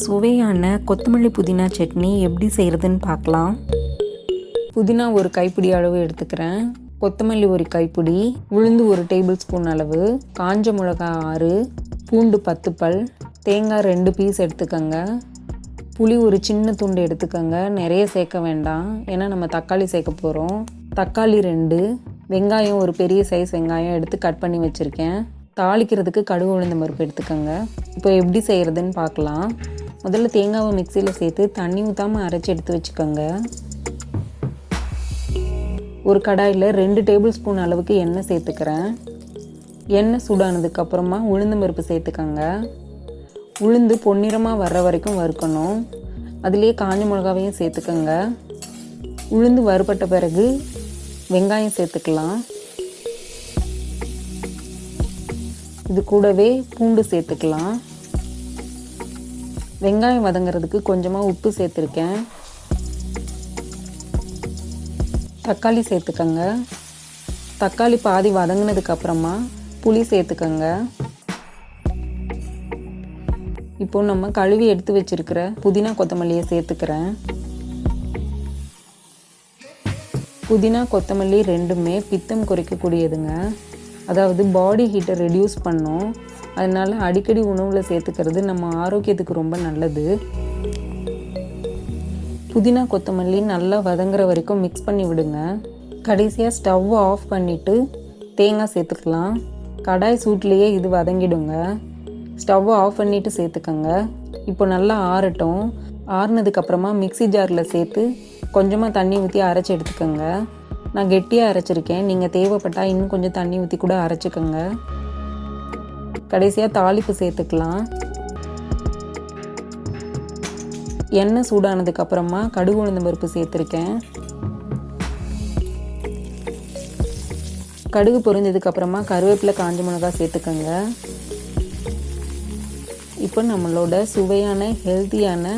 சுவையான கொத்தமல்லி புதினா சட்னி எப்படி செய்கிறதுன்னு பார்க்கலாம். புதினா ஒரு கைப்பிடி அளவு எடுத்துக்கிறேன். கொத்தமல்லி ஒரு கைப்பிடி, உளுந்து ஒரு டேபிள் ஸ்பூன் அளவு, காஞ்ச மிளகாய் 6, பூண்டு 10 பல், தேங்காய் 2 பீஸ் எடுத்துக்கோங்க. புளி ஒரு சின்ன துண்டு எடுத்துக்கோங்க, நிறைய சேர்க்க வேண்டாம், ஏன்னா நம்ம தக்காளி சேர்க்க போகிறோம். தக்காளி 2, வெங்காயம் ஒரு பெரிய சைஸ் வெங்காயம் எடுத்து கட் பண்ணி வச்சுருக்கேன். தாளிக்கிறதுக்கு கடுகு உளுந்தம் பருப்பு எடுத்துக்கோங்க. இப்போ எப்படி செய்கிறதுன்னு பார்க்கலாம். முதல்ல தேங்காவை மிக்சியில் சேர்த்து தண்ணி ஊற்றாமல் அரைச்சி எடுத்து வச்சுக்கோங்க. ஒரு கடாயில் 2 டேபிள் ஸ்பூன் அளவுக்கு எண்ணெய் சேர்த்துக்கிறேன். எண்ணெய் சூடானதுக்கப்புறமா உளுந்தம் பருப்பு சேர்த்துக்கோங்க. உளுந்து பொன்னிறமாக வர்ற வரைக்கும் வறுக்கணும். அதுலேயே காஞ்ச மிளகாவையும் சேர்த்துக்கோங்க. உளுந்து வறுபட்ட பிறகு வெங்காயம் சேர்த்துக்கலாம். இது கூடவே பூண்டு சேர்த்துக்கலாம். வெங்காயம் வதங்கிறதுக்கு கொஞ்சமாக உப்பு சேர்த்துருக்கேன். தக்காளி சேர்த்துக்கோங்க. தக்காளி பாதி வதங்கினதுக்கப்புறமா புளி சேர்த்துக்கோங்க. இப்போ நம்ம கழுவி எடுத்து வச்சிருக்கிற புதினா கொத்தமல்லியை சேர்த்துக்கிறேன். புதினா கொத்தமல்லி ரெண்டுமே பித்தம் குறைக்கக்கூடியதுங்க. அதாவது பாடி ஹீட்டை ரெடியூஸ் பண்ணும். அதனால் அடிக்கடி உணவில் சேர்த்துக்கிறது நம்ம ஆரோக்கியத்துக்கு ரொம்ப நல்லது. புதினா கொத்தமல்லி நல்லா வதங்குற வரைக்கும் மிக்ஸ் பண்ணி விடுங்க. கடைசியாக ஸ்டவ்வை ஆஃப் பண்ணிவிட்டு தேங்காய் சேர்த்துக்கலாம். கடாய் சூட்லேயே இது வதங்கிடுங்க. ஸ்டவ்வை ஆஃப் பண்ணிவிட்டு சேர்த்துக்கோங்க. இப்போ நல்லா ஆறட்டும். ஆறுனதுக்கப்புறமா மிக்ஸி ஜாரில் சேர்த்து கொஞ்சமாக தண்ணி ஊற்றி அரைச்சி எடுத்துக்கோங்க. நான் கெட்டியாக அரைச்சிருக்கேன். நீங்கள் தேவைப்பட்டால் இன்னும் கொஞ்சம் தண்ணி ஊற்றி கூட அரைச்சிக்கோங்க. கடைசியாக தாளிப்பு சேர்த்துக்கலாம். எண்ணெய் சூடானதுக்கப்புறமா கடுகு உளுந்தம் பருப்பு சேர்த்துருக்கேன். கடுகு பொரிஞ்சதுக்கப்புறமா கருவேப்பிலை காஞ்ச மிளகாய் சேர்த்துக்கோங்க. இப்போ நம்மளோட சுவையான ஹெல்த்தியான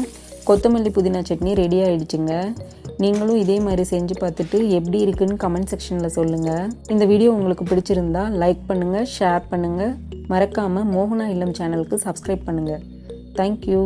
கொத்தமல்லி புதினா சட்னி ரெடி ஆகிடுச்சுங்க. நீங்களும் இதே மாதிரி செஞ்சு பார்த்துட்டு எப்படி இருக்குன்னு கமெண்ட் செக்ஷனில் சொல்லுங்கள். இந்த வீடியோ உங்களுக்கு பிடிச்சிருந்தா லைக் பண்ணுங்கள், ஷேர் பண்ணுங்கள். மறக்காமல் மோகனா இல்லம் சேனலுக்கு சப்ஸ்கிரைப் பண்ணுங்கள். தேங்க்யூ.